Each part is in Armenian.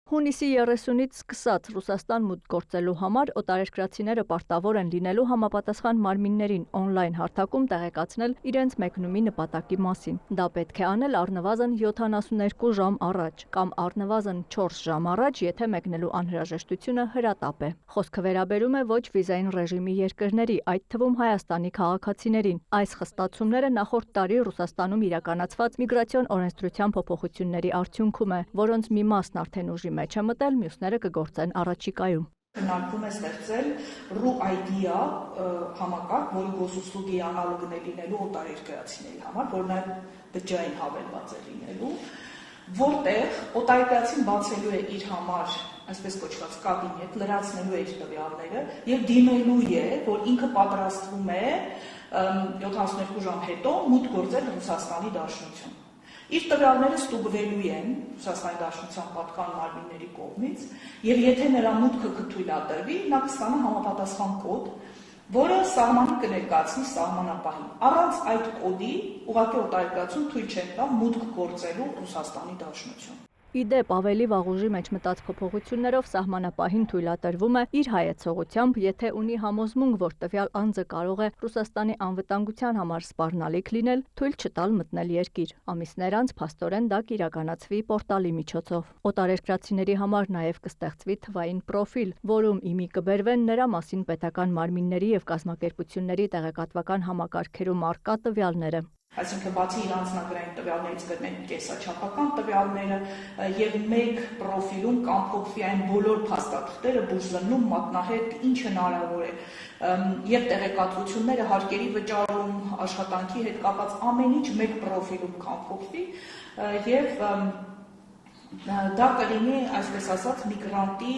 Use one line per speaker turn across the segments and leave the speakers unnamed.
Հունիսի 30-ից սկսած Ռուսաստան մուտք գործելու համար օտարերկրացիները պարտավոր են լինելու համապատասխան մարմիններին օնլայն հարթակում տեղեկացնել իրենց մեկնումի նպատակի մասին։ Դա պետք է անել առնվազն 72 ժամ առաջ կամ առնվազն 4 ժամ առաջ, եթե մեկնելու անհրաժեշտությունը հրատապ է։ Խոսքը վերաբերում է ոչ վիզային ռեժիմի երկրների, այդ թվում Հայաստանի քաղաքացիներին։ Այս խստացումները նախորդ տարի Ռուսաստանում իրականացված միգրացիոն օրենսդրության փոփոխությունների արդյունքում է, որոնց մի մասն արդեն ուժի մեջ է մտել, մյուսները կգործեն առաջիկայում։
Քննարկվում է ստեղծել RU-ID-ա համակարգ, որը գոսուստուգի անալոգն է լինելու օտարերկրացիների համար, որ նաև բջջային հավելված է լինելու, որտեղ օտարերկրացին բացելու է իր համար այսպես կոչված կաբինետ, լրացնելու է իր տվյալները եւ դիմելու է, որ ինքը պատրաստվում է 72 ժամ հետո մուտք գործել Ռուսաստանի Դաշնություն։ Իր տվյալները ստուգվելու են Ռուսաստանի Դաշնության պատկան մարմինների կողմից եւ եթե նրա մուտքը կթույլատրվի, նա կստանա համապատասխան կոդ, որը սահմանի կներկայացնի սահմանապահին։ Առանց այդ կոդի ուղղակի օտարերկրացուն թույլ չեն տա մուտք գործելու Ռուսաստանի Դաշնություն։
Իդեպ ավելի վաղ ուժի մեջ մտած փոփոխություններով սահմանապահին թույլատրվում է իր հայեցողությամբ, եթե ունի համոզմունք, որ տվյալ անձը կարող է Ռուսաստանի անվտանգության համար սպառնալիք լինել, թույլ չտալ մտնել երկիր։ Ամիսներ անց փաստորեն դա կիրականացվի պորտալի միջոցով։ Օտարերկրացիների համար նաև կստեղծվի թվային պրոֆիլ, որում իմի կբերվեն նրա մասին պետական մարմինների եւ կազմակերպությունների տեղեկատվական համակարգերում առկա տվյալները։
Այսինքն բացի իր անձնագրային տվյալներից կրնեն կեսաչափական տվյալները եւ մեկ պրոֆիլում կամփոփվի այն բոլոր փաստաթղթերը, բուժզննում, մատնահետ, ինչ հնարավոր է եւ տեղեկատվությունները, հարկերի վճարում, աշխատանքի հետ կապված ամեն ինչ մեկ պրոֆիլում կամփոփվի եւ դա կլինի, այսպես ասած, միգրանտի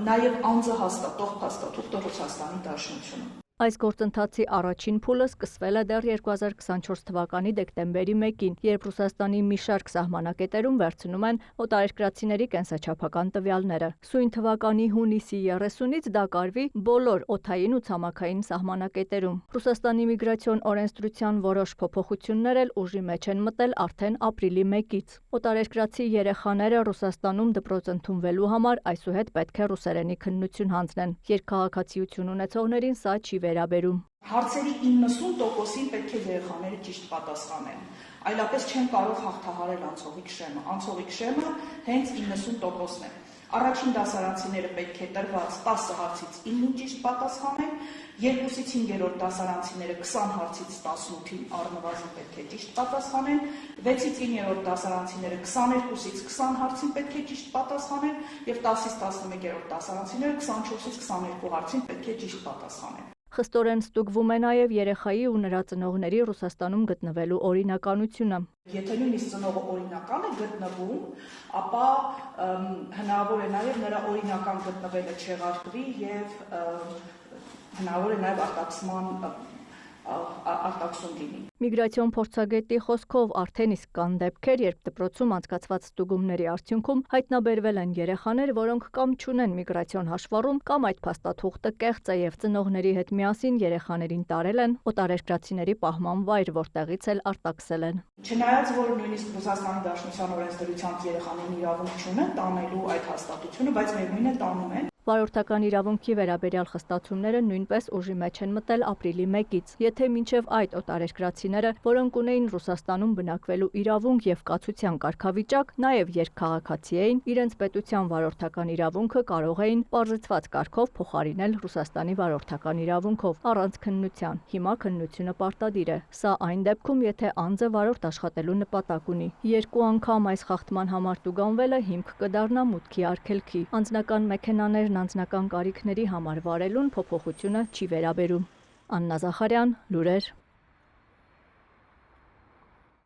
նաեւ անձը հաստատող փաստաթուղթը Ռուսաստանի Դաշնությունում։
Այս գործընթացի առաջին փուլը սկսվել է դեռ 2024 թվականի դեկտեմբերի 1-ին, երբ Ռուսաստանի մի շարք սահմանակետերում վերցնում են օտարերկրացիների կենսաչափական տվյալները։ Սույն թվականի հունիսի 30-ից դա կարվի բոլոր օդային ու ցամաքային սահմանակետերում։ Ռուսաստանի միգրացիոն օրենսդրության որոշ փոփոխություններ էլ ուժի մեջ են մտել արդեն ապրիլի 1-ից։ Օտարերկրացի երեխաները Ռուսաստանում դպրոց ընդունվելու համար այսուհետ պետք է ռուսերենի քննություն հանձնեն։ Երկքաղաքացիություն ունեցողներին սա չի վերաբերում։
Հարցերի 90%-ին պետք է երեխաները ճիշտ պատասխանեն։ Այլապես չեն կարող հաղթահարել անցողիկ շեմը։ Անցողիկ շեմը հենց 90%-ն է։ Առաջին դասարանցիները պետք է տրված 10 հարցից 9-ին ճիշտ պատասխանեն, 2-ից 5-րդ դասարանցիները 20 հարցից 18-ին առնվազն պետք է ճիշտ պատասխանեն, 6-ից 9-րդ դասարանցիները 22-ից 20 հարցին պետք է ճիշտ պատասխանեն եւ 10-ից 11-րդ դասարանցիները 24-ից 22 հարցին պետք է ճիշտ պատասխանեն։
Խստորեն ստուգվում է նաև երեխայի ու նրա ծնողների Ռուսաստանում գտնվելու օրինականությունը։
Եթե նույնիսկ ծնողը օրինական է գտնվում, ապա հնարավոր է նաև նրա օրինական գտնվելը չեղարկվի եւ հնարավոր է նաև արտաքսում լինի։
Միգրացիոն փորձագետի խոսքով արդեն իսկ կան դեպքեր, երբ դպրոցում անցկացված ստուգումների արդյունքում հայտնաբերվել են երեխաներ, որոնք կամ չունեն միգրացիոն հաշվառում, կամ այդ փաստաթուղթը կեղծ է եւ ծնողների հետ միասին երեխաներին տարել են օտարերկրացիների պահման վայր, որտեղից էլ արտաքսել են։
Չնայած որ նույնիսկ Ռուսաստանի Դաշնության օրենսդրությամբ երեխաներին իրավունք չունեն տանելու այդ հաստատությունը, բայց միևնույն է տանում են։
Վարորդական իրավունքի վերաբերյալ խստացումները նույնպես ուժի մեջ են մտել ապրիլի 1-ից։ Եթե մինչև այդ օտարերկրացիները, որոնք ունեին Ռուսաստանում բնակվելու իրավունք եւ կացության կարգավիճակ, նաեւ երկքաղաքացի էին, իրենց պետության վարորդական իրավունքը կարող էին պարզեցված կարգով փոխարինել Ռուսաստանի վարորդական իրավունքով, առանց քննության։ Հիմա քննությունը պարտադիր է։ Սա այն դեպքում, եթե անձը վարորդ աշխատելու նպատակ ունի։ Երկու անգամ այս խախտման համար տուգանվելը հիմք կդառնա մուտքի արգելքի։ Անձնական մեքենաներն անձնական կարիքների համար վարելուն փոփոխությունը չի վերաբերում։ Աննա Զախարյան, լուրեր։